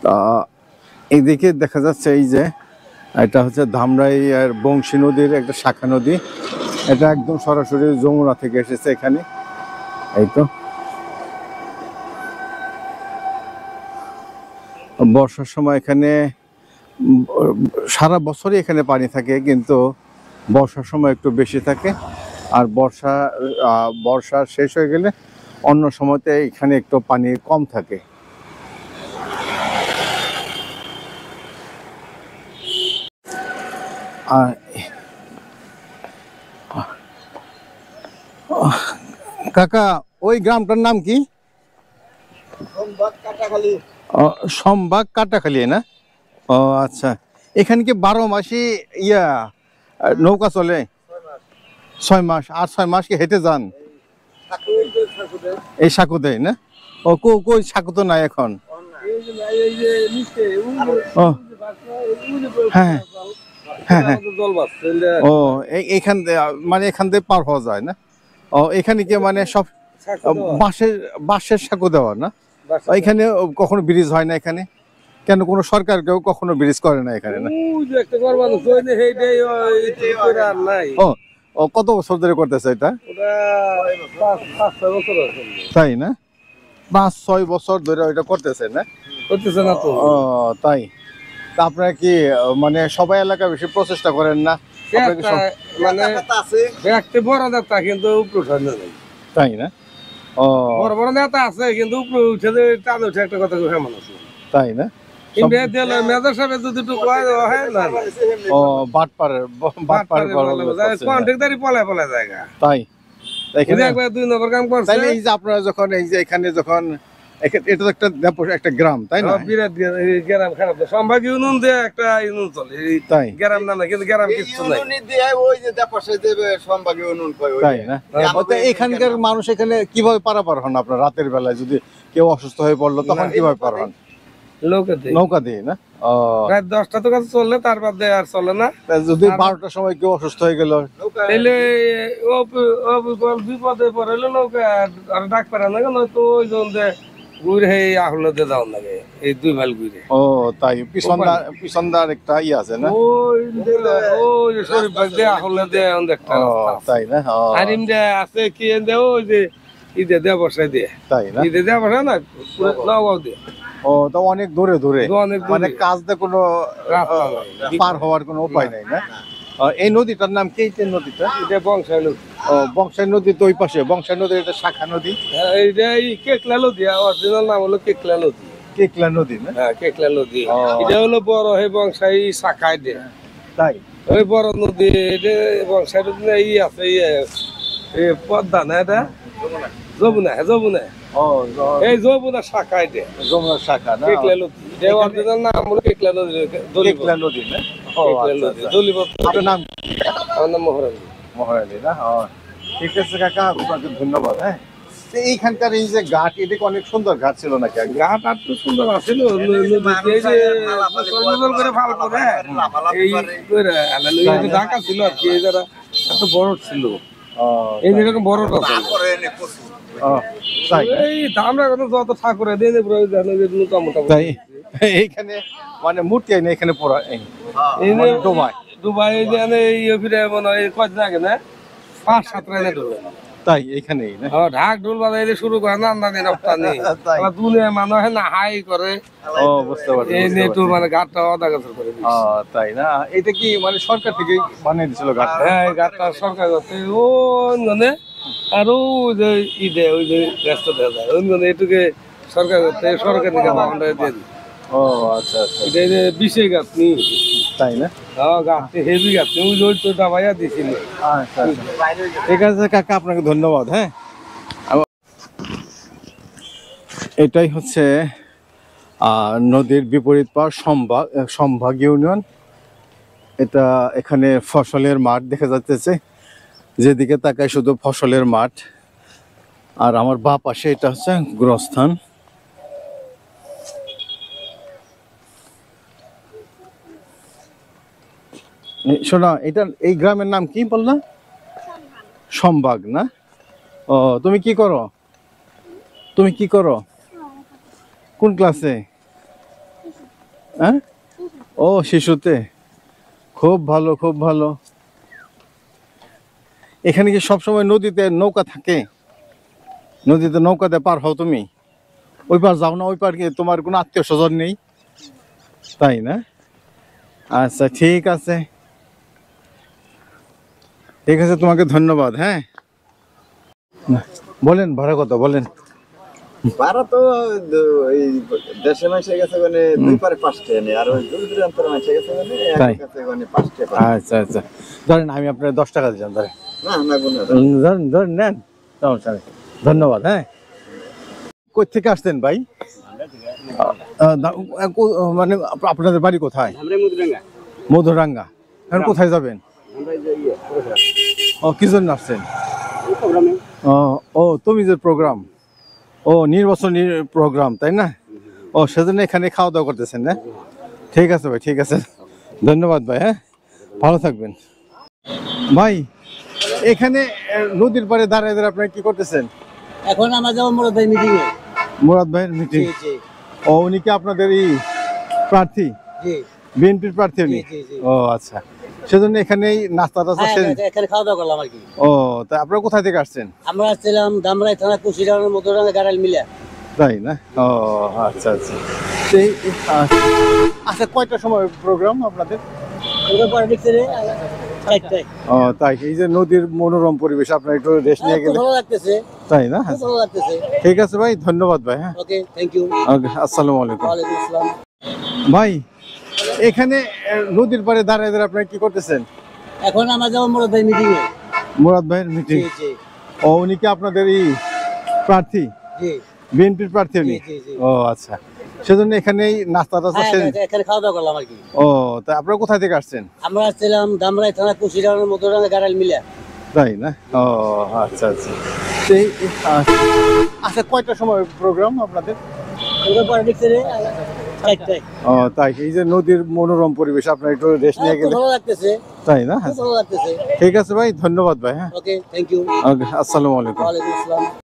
তা এইদিকে দেখা যাচ্ছে এই যে এটা হচ্ছে ধামরাই আর বংশী নদীর একটা শাখা নদী। এটা একদম সরাসরি যমুনা থেকে এসেছে এখানে। এই তো বর্ষার সময় এখানে সারা বছরই এখানে পানি থাকে, কিন্তু বর্ষার সময় একটু বেশি থাকে। আর বর্ষা শেষ হয়ে গেলে অন্য সময়তে এখানে একটু পানি কম থাকে। আর কাকা ওই গ্রামটার নাম কি? সম্বাগ কাটাখালী না? ও আচ্ছা। এখানে কি 12 মাসই নৌকা চলে? 6 মাস। আর 6 মাস কি হেঁটে যান? এই সাঁকো দেয় না? ও কই সাঁকো তো নাই এখন। ও হ্যাঁ হ্যাঁ হ্যাঁ। ও এইখান মানে এখান থেকে পার হওয়া যায় না? ও এখানে কি মানে সব বাঁশের সাঁকো দেওয়া না? এখানে কখনো ব্রিজ হয় না এখানে? কেন কোনো সরকার কেউ কখনো ব্রিজ করে না এখানে না? ও ও কত বছর ধরে করতেছে এটা? তাই না? 5-6 বছর ধরে এটা করতেছে না? করতেছে না তো। ও তাই। তা আপনারা কি মানে সবাই এলাকা বেশি প্রচেষ্টা করেন না? মানে ব্যক্তি বড় নেতা কিন্তু উপরে উঠে নাই। তাই না? ও বড় বড় নেতা আছে কিন্তু উপরে উঠে যে টান উঠে একটা কথা কেমন আছে। তাই না? ইন্ডিয়া দিলে মেজর সাহেব যদি একটু কয় হয় না। ও বাটপাড়ের কন্ট্রাক্টরই পলায় জায়গা। তাই এখানে একবার 2 নম্বর কাম করছে। তাইলে এই যে আপনারা যখন এই যে এখানে যখন এটা তো একটা গ্রাম তাই না? বিরাট গ্রাম খারাপ না। সম্ভাগ ইউনিয়ন দিয়ে একটা ইউনিয়ন চলে। তাই গ্রাম না কিন্তু গ্রাম কিছু নাই। ওই যে দেপাশে দেবে সম্ভাগ ইউনিয়ন কয় ওই। তাই না? এখানকার মানুষ এখানে কিভাবে পারাপার হন আপনার রাতের বেলায় যদি কেউ অসুস্থ হয়ে পড়লো তখন কিভাবে পার হন? নৌকা দিয়ে না? ও রাত 10টা তো কাছে চললে তারপর দিয়ে আর চলে না। যদি 12টার সময় কেউ অসুস্থ হয়ে গেল তাহলে বিপদে পড়লে নৌকা আর ডাক পারে না কেন তো ওই জন্য ঘুরে আহলদে যাও লাগে এই 2 মাইল ঘুরে। ও তাই পিছনদার একটা আছে না? ওই শরীফ বাগ দিয়ে আহলদে একটা তাই না? আরিম দে আছে কি দে ওই যে ঈদে দেয়া বসাই দিয়ে। তাই না? ঈদে দেয়া বসায় না নওগাঁও দিয়ে। ও তো অনেক দূরে মানে কাজ দিয়ে কোনো পার হওয়ার কোনো উপায় নাই না? এই নদীটার নাম কি? এই নদীটা এটা বংশাই নদী। ও বংশাই নদী তো ওই পাশে বংশাই নদীর একটা শাখা নদী। এইটা কেকলা নদী। অরিজিনাল নাম হলো কেকলা নদী। কেকলা নদী না? হ্যাঁ কেকলা নদী। এটা হলো বড় হয়ে বংশাই শাখায় দে। তাই ওই বড় নদী এটা বংশাই নদী আছে পদ্মা না এটা যমুনা ও এই যমুনা শাখায় দে। যমুনা শাখা না? কেকলা নদী। এটা অরিজিনাল নাম হলো কেকলা নদী। কেকলা নদী না? ও আচ্ছা। আপনার নাম? আমার নাম মহারানী। মহারানী না? ঠিক আছে কাকা, আপনাকে ধন্যবাদ। হ্যাঁ এইখানকার এই যে ঘাট, এটা অনেক সুন্দর ঘাট ছিল নাকি? ঘাট আর তো সুন্দর আছিল করে ফাল করে এই ঢাকা ছিল আর কি। এই যারা এত বড় ছিল এই যেরকম বড় এই আমরা যত ঠাকুরে দিয়ে তাই এইখানে মানে মূর্তি আইনে এখানে পড়া দুবাই ফিরে মনে হয় কয়দিন আগে না 5-7 রাইনে ঢুকবে। তাই এইখানেই না? ঢাক ঢোল বাজাইলে শুরু করে না আমদানি রপ্তানি দুনিয়া মানুষ না হাই করে। ও বুঝতে পারছি। এই নেটু মানে ঘাটটা অদা গাছের করে। তাই না? এটা কি মানে সরকার থেকে বানিয়ে দিয়েছিল ঘাট? হ্যাঁ ঘাটটা সরকার করতে ও মানে আর ওই যে ঈদে ওই যে ব্যস্ত দেওয়া যায় ওই মানে এটুকে সরকার করতে সরকার থেকে বাউন্ডারি দিয়ে দিই। ও আচ্ছা আচ্ছা। এটা যে বিশে গাছ নি তাই না? গাছ হেভি গাছ ওই তো দাবাইয়া দিছিল। আচ্ছা ঠিক আছে কাকা, আপনাকে ধন্যবাদ। হ্যাঁ এটাই হচ্ছে নদীর বিপরীত পার সম্ভাগ ইউনিয়ন। এটা এখানে ফসলের মাঠ দেখা যাচ্ছে, যেদিকে তাকায় শুধু ফসলের মাঠ। আর আমার বাঁ পাশে এটা হচ্ছে গোরস্থান। শোনা, এই গ্রামের নাম কি বললা? সম্ভাগ না? ও তুমি কি করো? কোন ক্লাসে? হ্যাঁ, ও শিশুতে, খুব ভালো খুব ভালো। এখানে কি সবসময় নদীতে নৌকা থাকে? নদীতে নৌকাতে পার হও তুমি? ওই পার যাও না? ওই পার কি তোমার কোনো আত্মীয় স্বজন নেই? তাই না? আচ্ছা ঠিক আছে, ঠিক আছে, তোমাকে ধন্যবাদ। হ্যাঁ, না, বলেন ভাড়া কত বলেন। ভাড়া তো ওই দেশে মাসে গেছে মানে 2 পারে 5 টাকা নেই, আর ওই দূর দূরান্তরে মাসে গেছে মানে তাই? এক কাছে মানে 5 টাকা। আচ্ছা আচ্ছা, ধরেন আমি আপনার 10 টাকা দিলাম, ধরেন না না গুনা ধরেন ধরেন নেন, সমস্যা নেই, ধন্যবাদ। হ্যাঁ, কই থেকে আসছেন ভাই? মানে আপনাদের বাড়ি কোথায়? আমরা মুদ্রাঙ্গা মধুরাঙ্গা। এখন কোথায় যাবেন? আমরা এই যে ও, কি জন্য আসছেন? প্রোগ্রামে ও ও, তুমি যে প্রোগ্রাম, ও নির্বাচনী প্রোগ্রাম তাই না? ও, সেজন্য এখানে খাওয়া দাওয়া করতেছেন না? ঠিক আছে ভাই, ঠিক আছে, ধন্যবাদ ভাই। হ্যাঁ, ভালো থাকবেন ভাই। এখানে নদীর পাড়ে দাঁড়ায় দাঁড়ায় আপনারা কি করতেছেন? এখন আমরা যাবো মুরাদ ভাই মিটিং এ। মুরাদ ভাইয়ের মিটিং? জি ও, উনি কি আপনাদের এই প্রার্থী? জি বিএনপির প্রার্থী উনি? জি, জি। ও আচ্ছা, সেজন্য এখানেই নাস্তা টাস্তা হ্যাঁ, সেরে? এখানে খাওয়া দাওয়া করলাম আর কি। ও, তা আপনারা কোথায় থেকে আসছেন? আমরা আসছিলাম ধামরাই থানা কুশিরানের মধ্যরাঙ্গা গাড়াল মিলা। তাই না? ও আচ্ছা আচ্ছা, সেই আচ্ছা, কয়টার সময় প্রোগ্রাম আপনাদের? ওদের পরে দেখছে রে 4টায়। ও তাই, এই যে নদীর মনোরম পরিবেশ, আপনার একটু রেস্ট নিয়ে খুব গেলে। ভালো লাগতেছে, তাই না? খুব ভালো লাগতেছে। ঠিক আছে ভাই, ধন্যবাদ ভাই। হ্যাঁ, ওকে, থ্যাংক ইউ। ওকে, আসসালামু আলাইকুম। ওয়ালাইকুম আসসালাম। ভাই, এখানে নদীর পাড়ে দাঁড়ায় দাঁড়ায় আপনারা কি করতেছেন? এখন আমরা যাবো মুরাদ ভাই মিটিং এ। মুরাদ ভাইয়ের জি মিটিং? জি ও, উনি কি আপনাদের এই প্রার্থী? জি বিএনপির প্রার্থী উনি? জি, জি। ও আচ্ছা, সেজন্য এখানেই নাস্তা টাস্তা হ্যাঁ, সেরে? এখানে খাওয়া দাওয়া করলাম আর কি। ও, তা আপনারা কোথায় থেকে আসছেন? আমরা আসছিলাম ধামরাই থানা কুশিরানের মধ্যরাঙ্গা গাড়াল মিলা। তাই না? ও আচ্ছা আচ্ছা, সেই আচ্ছা, কয়টার সময় প্রোগ্রাম আপনাদের? ওদের পরে দেখছে রে 4টায়। ও তাই, এই যে নদীর মনোরম পরিবেশ, আপনার একটু রেস্ট নিয়ে খুব গেলে। ভালো লাগতেছে, তাই না? খুব ভালো লাগতেছে। ঠিক আছে ভাই, ধন্যবাদ ভাই। হ্যাঁ, ওকে, থ্যাংক ইউ। ওকে, আসসালামু আলাইকুম। ওয়ালাইকুম আসসালাম।